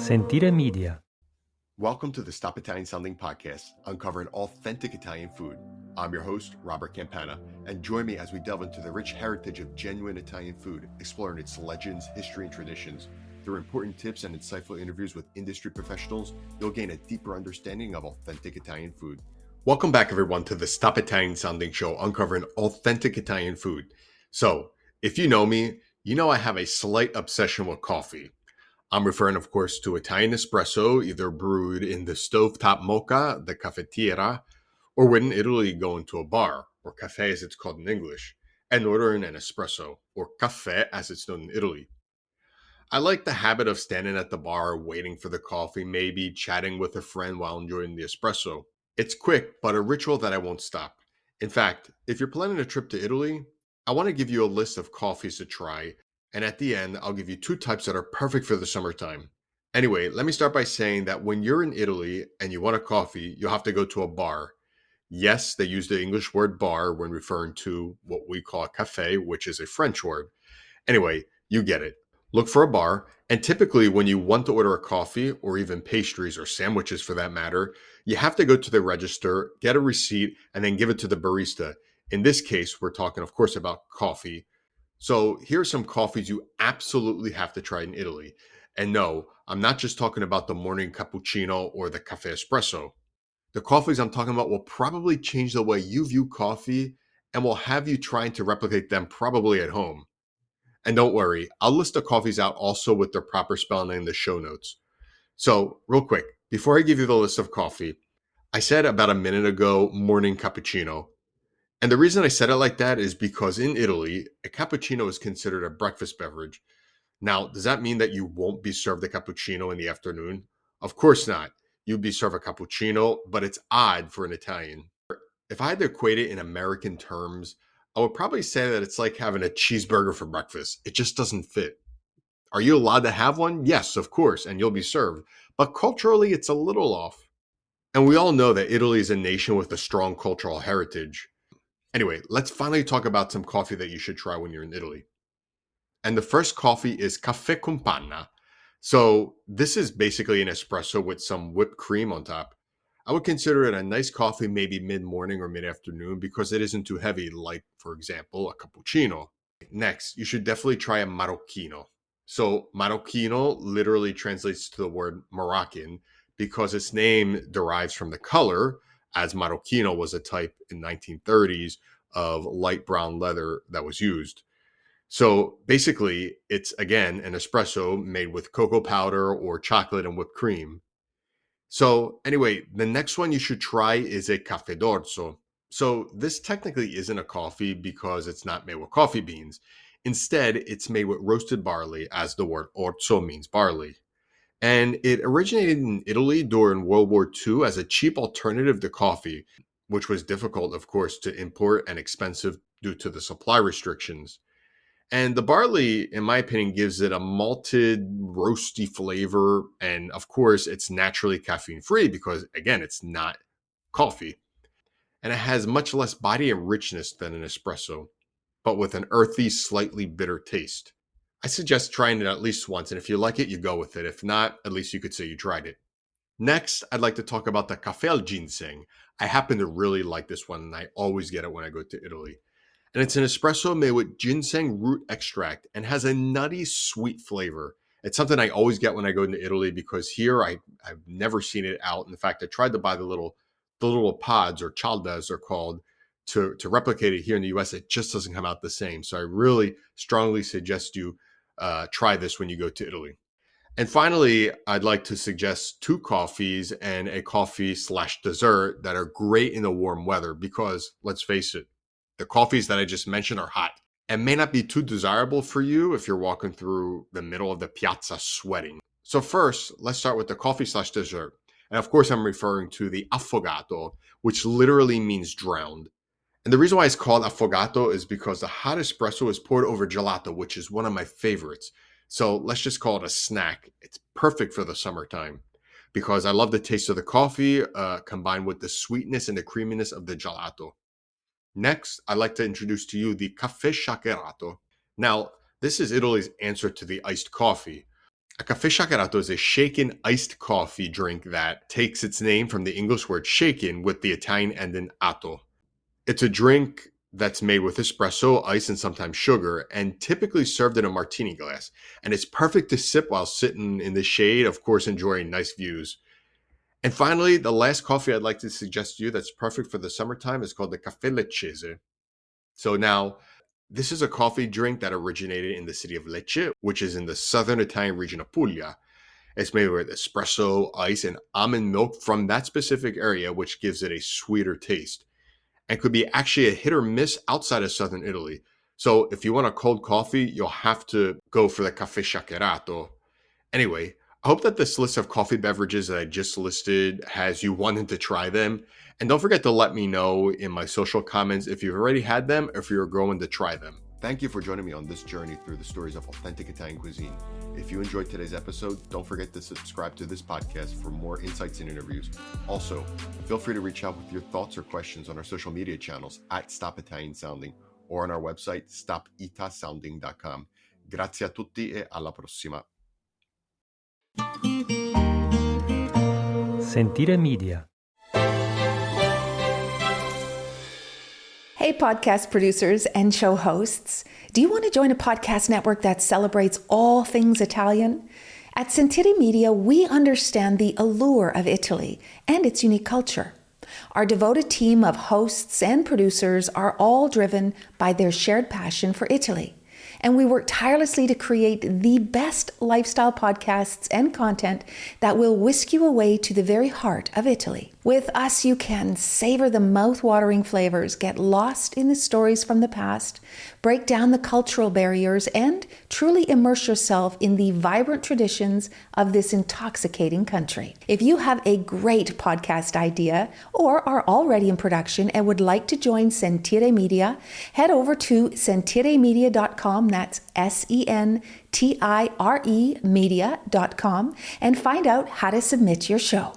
Sentire Media. Welcome to the Stop Italian Sounding podcast, uncovering authentic Italian food. I'm your host, Robert Campana, and join me as we delve into the rich heritage of genuine Italian food, exploring its legends, history, and traditions. Through important tips and insightful interviews with industry professionals, you'll gain a deeper understanding of authentic Italian food. Welcome back, everyone, to the Stop Italian Sounding show, uncovering authentic Italian food. So, if you know me, you know I have a slight obsession with coffee. I'm referring, of course, to Italian espresso, either brewed in the stovetop mocha, the caffettiera, or when in Italy going to a bar, or cafe as it's called in English, and ordering an espresso, or caffè as it's known in Italy. I like the habit of standing at the bar, waiting for the coffee, maybe chatting with a friend while enjoying the espresso. It's quick, but a ritual that I won't stop. In fact, if you're planning a trip to Italy, I want to give you a list of coffees to try, and at the end, I'll give you two types that are perfect for the summertime. Anyway, let me start by saying that when you're in Italy and you want a coffee, you'll have to go to a bar. Yes, they use the English word bar when referring to what we call a cafe, which is a French word. Anyway, you get it. Look for a bar, and typically when you want to order a coffee, or even pastries or sandwiches for that matter, you have to go to the register, get a receipt, and then give it to the barista. In this case, we're talking, of course, about coffee. So here are some coffees you absolutely have to try in Italy. And no, I'm not just talking about the morning cappuccino or the caffè espresso. The coffees I'm talking about will probably change the way you view coffee and will have you trying to replicate them probably at home. And don't worry, I'll list the coffees out also with their proper spelling in the show notes. So, real quick, before I give you the list of coffee, I said about a minute ago morning cappuccino. And the reason I said it like that is because in Italy, a cappuccino is considered a breakfast beverage. Now, does that mean that you won't be served a cappuccino in the afternoon? Of course not. You'd be served a cappuccino, but it's odd for an Italian. If I had to equate it in American terms, I would probably say that it's like having a cheeseburger for breakfast. It just doesn't fit. Are you allowed to have one? Yes, of course, and you'll be served. But culturally, it's a little off. And we all know that Italy is a nation with a strong cultural heritage. Anyway, let's finally talk about some coffee that you should try when you're in Italy. And the first coffee is Caffè con Panna. So this is basically an espresso with some whipped cream on top. I would consider it a nice coffee maybe mid-morning or mid-afternoon because it isn't too heavy, like, for example, a cappuccino. Next, you should definitely try a Marocchino. So Marocchino literally translates to the word Moroccan because its name derives from the color, as Marocchino was a type in 1930s of light brown leather that was used. So basically, it's again an espresso made with cocoa powder or chocolate and whipped cream. So anyway, the next one you should try is a caffè d'orzo. So this technically isn't a coffee because it's not made with coffee beans. Instead, it's made with roasted barley, as the word orzo means barley. And it originated in Italy during World War II as a cheap alternative to coffee, which was difficult, of course, to import and expensive due to the supply restrictions. And the barley, in my opinion, gives it a malted, roasty flavor. And of course, it's naturally caffeine free because, again, it's not coffee. And it has much less body and richness than an espresso, but with an earthy, slightly bitter taste. I suggest trying it at least once. And if you like it, you go with it. If not, at least you could say you tried it. Next, I'd like to talk about the Caffè al Ginseng. I happen to really like this one, and I always get it when I go to Italy. And it's an espresso made with ginseng root extract and has a nutty, sweet flavor. It's something I always get when I go into Italy because here I've never seen it out. In fact, I tried to buy the little pods or cialdas they're called to replicate it here in the US. It just doesn't come out the same. So I really strongly suggest you try this when you go to Italy. And finally, I'd like to suggest two coffees and a coffee/dessert that are great in the warm weather because let's face it, the coffees that I just mentioned are hot and may not be too desirable for you if you're walking through the middle of the piazza sweating. So first, let's start with the coffee/dessert. And of course, I'm referring to the Affogato, which literally means drowned. And the reason why it's called Affogato is because the hot espresso is poured over gelato, which is one of my favorites. So let's just call it a snack. It's perfect for the summertime because I love the taste of the coffee combined with the sweetness and the creaminess of the gelato. Next, I'd like to introduce to you the Caffè Shakerato. Now, this is Italy's answer to the iced coffee. A Caffè Shakerato is a shaken iced coffee drink that takes its name from the English word shaken with the Italian ending ato. It's a drink that's made with espresso, ice, and sometimes sugar, and typically served in a martini glass. And it's perfect to sip while sitting in the shade, of course, enjoying nice views. And finally, the last coffee I'd like to suggest to you that's perfect for the summertime is called the Caffè Leccese. So now, this is a coffee drink that originated in the city of Lecce, which is in the southern Italian region of Puglia. It's made with espresso, ice, and almond milk from that specific area, which gives it a sweeter taste, and could be actually a hit or miss outside of southern Italy. So if you want a cold coffee, you'll have to go for the Caffè Shakerato. Anyway, I hope that this list of coffee beverages that I just listed has you wanting to try them. And don't forget to let me know in my social comments if you've already had them or if you're going to try them. Thank you for joining me on this journey through the stories of authentic Italian cuisine. If you enjoyed today's episode, don't forget to subscribe to this podcast for more insights and interviews. Also, feel free to reach out with your thoughts or questions on our social media channels at Stop Italian Sounding or on our website, stopitasounding.com. Grazie a tutti e alla prossima. Sentire Media. Hey, podcast producers and show hosts. Do you want to join a podcast network that celebrates all things Italian? At Sentire Media, we understand the allure of Italy and its unique culture. Our devoted team of hosts and producers are all driven by their shared passion for Italy. And we work tirelessly to create the best lifestyle podcasts and content that will whisk you away to the very heart of Italy. With us, you can savor the mouth-watering flavors, get lost in the stories from the past, break down the cultural barriers, and truly immerse yourself in the vibrant traditions of this intoxicating country. If you have a great podcast idea or are already in production and would like to join Sentire Media, head over to sentiremedia.com, that's SENTIRE media.com, and find out how to submit your show.